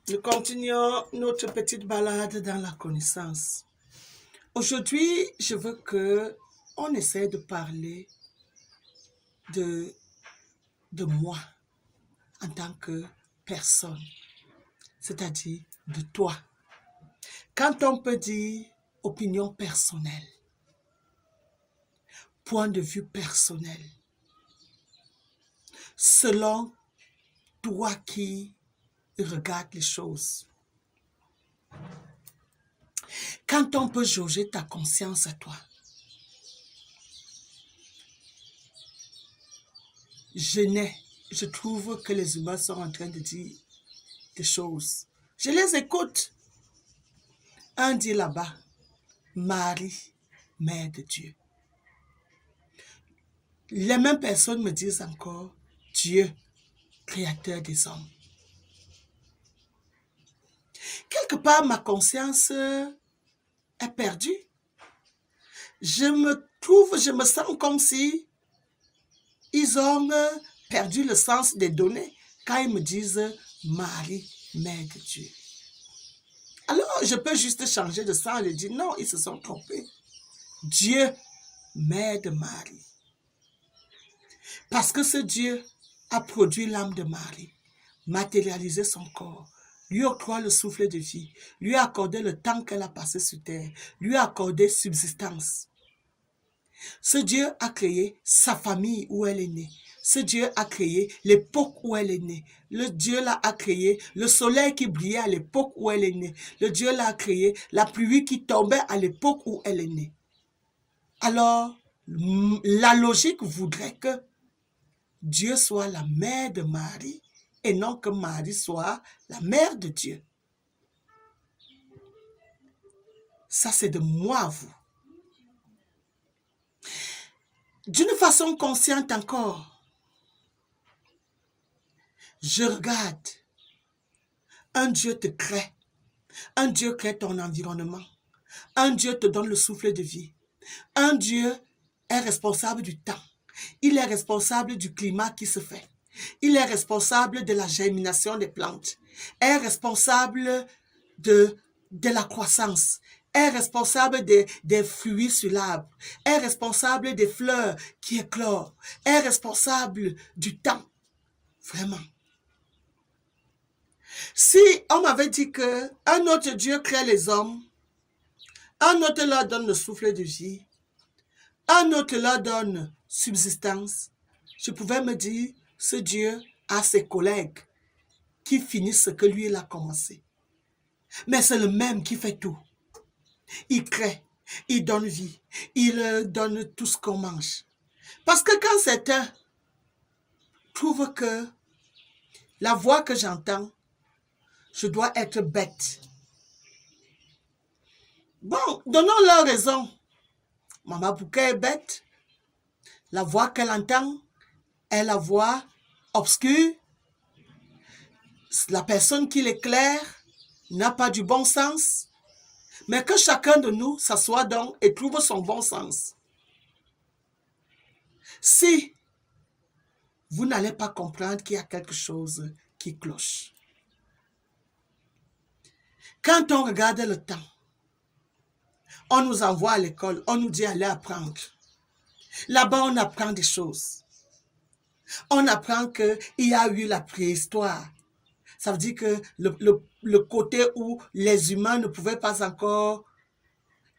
Nous continuons notre petite balade dans la connaissance. Aujourd'hui, je veux que on essaie de parler de moi en tant que personne, c'est-à-dire de toi. Quand on peut dire opinion personnelle, point de vue personnel, selon toi qui regardes les choses. Quand on peut jauger ta conscience à toi. Je trouve que les humains sont en train de dire des choses. Je les écoute. Un dit là-bas, Marie, Mère de Dieu. Les mêmes personnes me disent encore, Dieu, Créateur des hommes. Quelque part, ma conscience est perdue. Je me sens comme si ils ont perdu le sens des données quand ils me disent Marie, Mère de Dieu. Alors, je peux juste changer de sens et dire non, ils se sont trompés. Dieu, Mère de Marie. Parce que ce Dieu a produit l'âme de Marie, matérialisé son corps, lui octroie le souffle de vie, lui a accordé le temps qu'elle a passé sur terre, lui a accordé subsistance. Ce Dieu a créé sa famille où elle est née. Ce Dieu a créé l'époque où elle est née. Le Dieu là a créé le soleil qui brillait à l'époque où elle est née. Le Dieu là a créé la pluie qui tombait à l'époque où elle est née. Alors, la logique voudrait que Dieu soit la mère de Marie et non que Marie soit la mère de Dieu. Ça, c'est de moi à vous. D'une façon consciente encore, je regarde. Un Dieu te crée. Un Dieu crée ton environnement. Un Dieu te donne le souffle de vie. Un Dieu est responsable du temps. Il est responsable du climat qui se fait. Il est responsable de la germination des plantes. Est responsable de la croissance. Est responsable des fruits sur l'arbre. Est responsable des fleurs qui éclorent. Est responsable du temps. Vraiment. Si on m'avait dit qu'un autre Dieu crée les hommes, un autre leur donne le souffle de vie, un autre leur donne subsistance, je pouvais me dire, ce Dieu a ses collègues qui finissent ce que lui il a commencé. Mais c'est le même qui fait tout. Il crée, il donne vie, il donne tout ce qu'on mange. Parce que quand certains trouvent que la voix que j'entends, je dois être bête. Bon, donnons-leur raison. Maman Bouquet est bête. La voix qu'elle entend est la voix obscure. La personne qui l'éclaire n'a pas du bon sens. Mais que chacun de nous s'assoie donc et trouve son bon sens. Si vous n'allez pas comprendre qu'il y a quelque chose qui cloche. Quand on regarde le temps, on nous envoie à l'école, on nous dit allez apprendre. Là-bas, on apprend des choses. On apprend qu'il y a eu la préhistoire. Ça veut dire que le côté où les humains ne pouvaient pas encore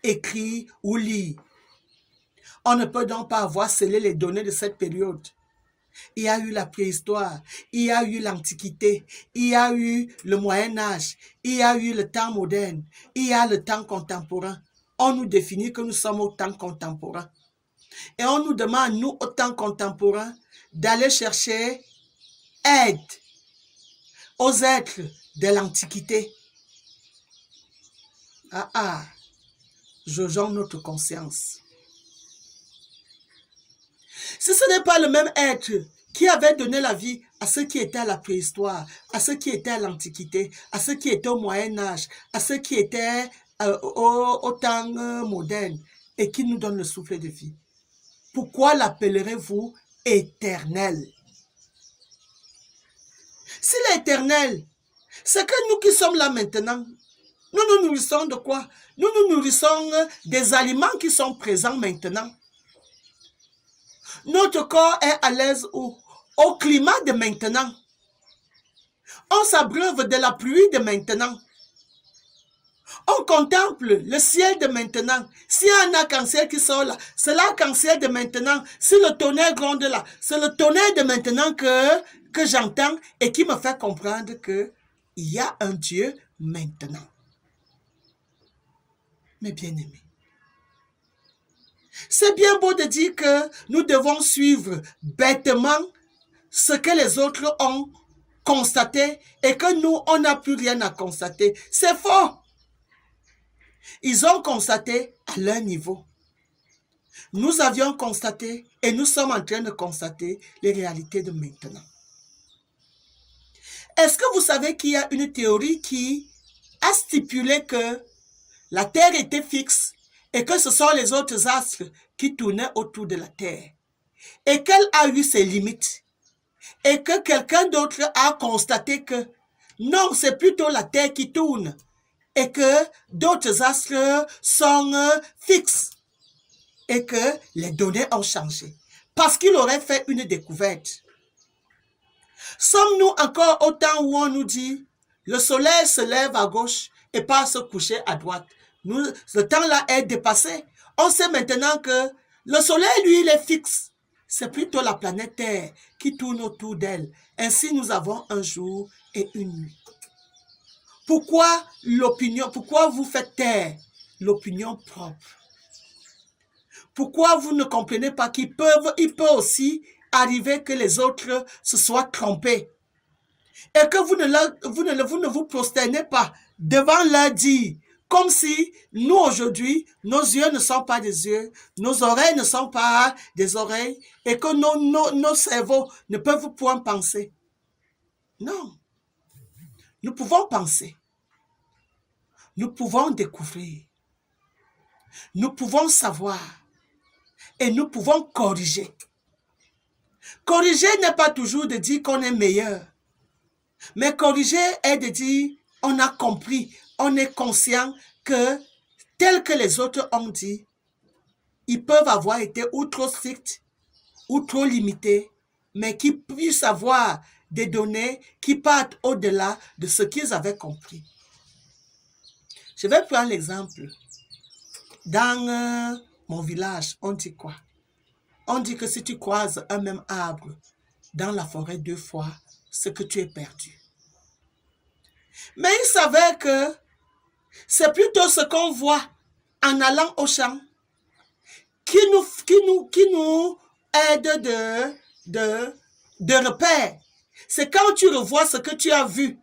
écrire ou lire. On ne peut donc pas avoir scellé les données de cette période. Il y a eu la préhistoire, il y a eu l'Antiquité, il y a eu le Moyen-Âge, il y a eu le temps moderne, il y a le temps contemporain. On nous définit que nous sommes au temps contemporain. Et on nous demande, nous, au temps contemporain, d'aller chercher aide aux êtres de l'Antiquité. Jaugeons notre conscience. Si ce n'est pas le même être qui avait donné la vie à ceux qui étaient à la préhistoire, à ceux qui étaient à l'Antiquité, à ceux qui étaient au Moyen-Âge, à ceux qui étaient au temps moderne et qui nous donne le souffle de vie, pourquoi l'appellerez-vous éternel? S'il est éternel, C'est que nous qui sommes là maintenant, nous nous nourrissons de quoi? Nous nous nourrissons des aliments qui sont présents maintenant. Notre corps est à l'aise au climat de maintenant. On s'abreuve de la pluie de maintenant. On contemple le ciel de maintenant. S'il y a un arc-en-ciel qui sort là, c'est l'arc-en-ciel de maintenant. Si le tonnerre gronde là, c'est le tonnerre de maintenant que j'entends et qui me fait comprendre qu'il y a un Dieu maintenant. Mes bien-aimés, c'est bien beau de dire que nous devons suivre bêtement ce que les autres ont constaté et que nous, on n'a plus rien à constater. C'est faux. Ils ont constaté à leur niveau. Nous avions constaté et nous sommes en train de constater les réalités de maintenant. Est-ce que vous savez qu'il y a une théorie qui a stipulé que la Terre était fixe et que ce sont les autres astres qui tournaient autour de la Terre et qu'elle a eu ses limites et que quelqu'un d'autre a constaté que non, c'est plutôt la Terre qui tourne et que d'autres astres sont fixes et que les données ont changé parce qu'il aurait fait une découverte. Sommes-nous encore au temps où on nous dit le soleil se lève à gauche et part se coucher à droite? Ce temps-là est dépassé. On sait maintenant que le soleil, lui, il est fixe. C'est plutôt la planète Terre qui tourne autour d'elle. Ainsi, nous avons un jour et une nuit. Pourquoi vous faites taire l'opinion propre? Pourquoi vous ne comprenez pas il peut aussi arriver que les autres se soient trompés et que vous ne vous prosternez pas devant leur dire, comme si nous aujourd'hui, nos yeux ne sont pas des yeux, nos oreilles ne sont pas des oreilles et que nos cerveaux ne peuvent point penser. Non. Nous pouvons penser. Nous pouvons découvrir. Nous pouvons savoir. Et nous pouvons corriger. Corriger n'est pas toujours de dire qu'on est meilleur. Mais corriger est de dire on a compris, on est conscient que tel que les autres ont dit, ils peuvent avoir été ou trop stricts ou trop limités, mais qu'ils puissent avoir des données qui partent au-delà de ce qu'ils avaient compris. Je vais prendre l'exemple. Dans mon village, on dit quoi? On dit que si tu croises un même arbre dans la forêt 2 fois, c'est que tu es perdu. Mais il s'avère que c'est plutôt ce qu'on voit en allant au champ qui nous aide de repère. C'est quand tu revois ce que tu as vu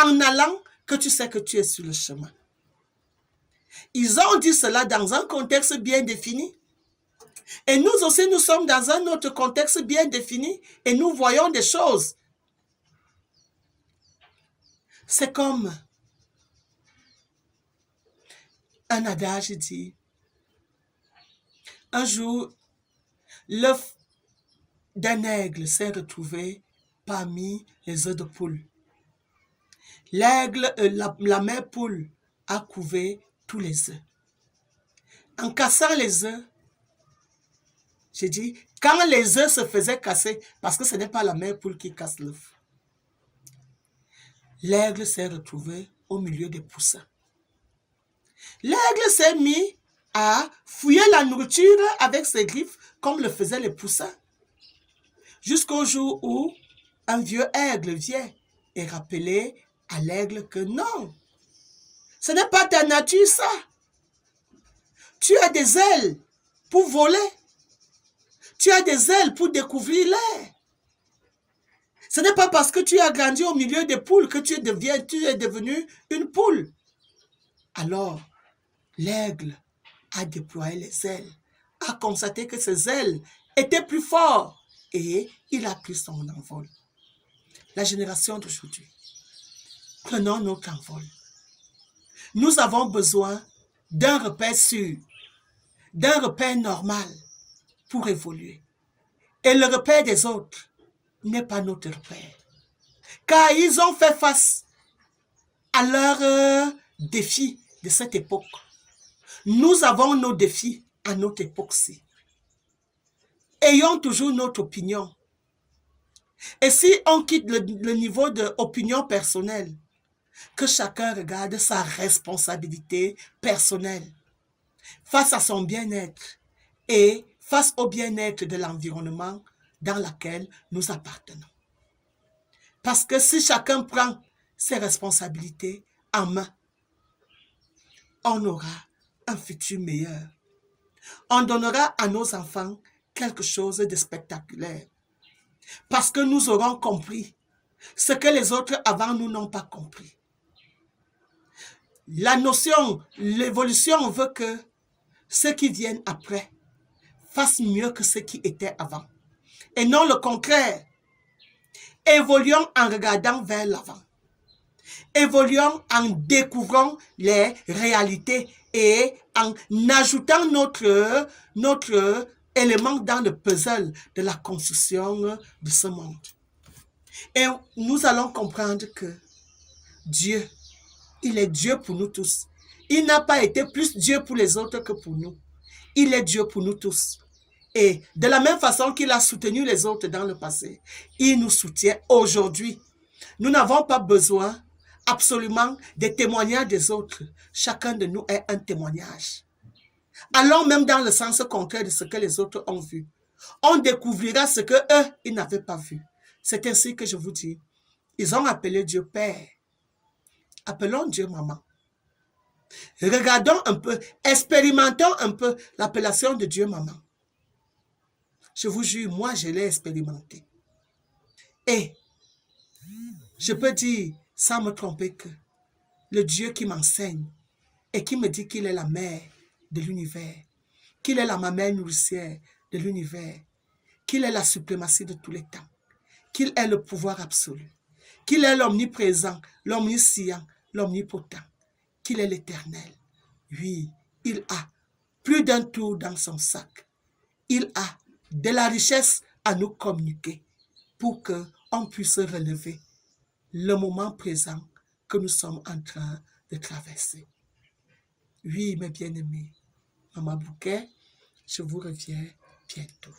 en allant que tu sais que tu es sur le chemin. Ils ont dit cela dans un contexte bien défini. Et nous aussi, nous sommes dans un autre contexte bien défini et nous voyons des choses. C'est comme un adage dit, un jour, l'œuf d'un aigle s'est retrouvé parmi les œufs de poule. L'aigle, la mère poule a couvé tous les œufs. En cassant les œufs, j'ai dit, quand les œufs se faisaient casser, parce que ce n'est pas la mère poule qui casse l'œuf, l'aigle s'est retrouvé au milieu des poussins. L'aigle s'est mis à fouiller la nourriture avec ses griffes, comme le faisaient les poussins, jusqu'au jour où un vieux aigle vient et rappelait à l'aigle que non, ce n'est pas ta nature ça. Tu as des ailes pour voler. Tu as des ailes pour découvrir l'air. Ce n'est pas parce que tu as grandi au milieu des poules que tu es devenu une poule. Alors, l'aigle a déployé les ailes, a constaté que ses ailes étaient plus fortes et il a pris son envol. La génération d'aujourd'hui, prenons notre envol. Nous avons besoin d'un repère sûr, d'un repère normal pour évoluer. Et le repère des autres n'est pas notre repère. Car ils ont fait face à leurs défis de cette époque. Nous avons nos défis à notre époque-ci. Ayons toujours notre opinion. Et si on quitte le niveau d'opinion personnelle, que chacun regarde sa responsabilité personnelle face à son bien-être et face au bien-être de l'environnement dans lequel nous appartenons. Parce que si chacun prend ses responsabilités en main, on aura un futur meilleur. On donnera à nos enfants quelque chose de spectaculaire. Parce que nous aurons compris ce que les autres avant nous n'ont pas compris. La notion, l'évolution veut que ceux qui viennent après fassent mieux que ceux qui étaient avant. Et non le contraire. Évoluons en regardant vers l'avant. Évoluons en découvrant les réalités et en ajoutant notre élément dans le puzzle de la construction de ce monde. Et nous allons comprendre que Dieu, il est Dieu pour nous tous. Il n'a pas été plus Dieu pour les autres que pour nous. Il est Dieu pour nous tous. Et de la même façon qu'il a soutenu les autres dans le passé, il nous soutient aujourd'hui. Nous n'avons pas besoin absolument des témoignages des autres. Chacun de nous est un témoignage. Allons même dans le sens contraire de ce que les autres ont vu. On découvrira ce que eux, ils n'avaient pas vu. C'est ainsi que je vous dis, ils ont appelé Dieu Père. Appelons Dieu Maman. Regardons un peu, expérimentons un peu l'appellation de Dieu Maman. Je vous jure, moi, je l'ai expérimenté. Et je peux dire, sans me tromper, que le Dieu qui m'enseigne et qui me dit qu'il est la mère de l'univers, qu'il est la mamelle nourricière de l'univers, qu'il est la suprématie de tous les temps, qu'il est le pouvoir absolu, qu'il est l'omniprésent, l'omniscient, l'omnipotent, qu'il est l'éternel. Oui, il a plus d'un tour dans son sac. Il a de la richesse à nous communiquer pour qu'on puisse relever le moment présent que nous sommes en train de traverser. Oui, mes bien-aimés, Maman Bouquet, je vous reviens bientôt.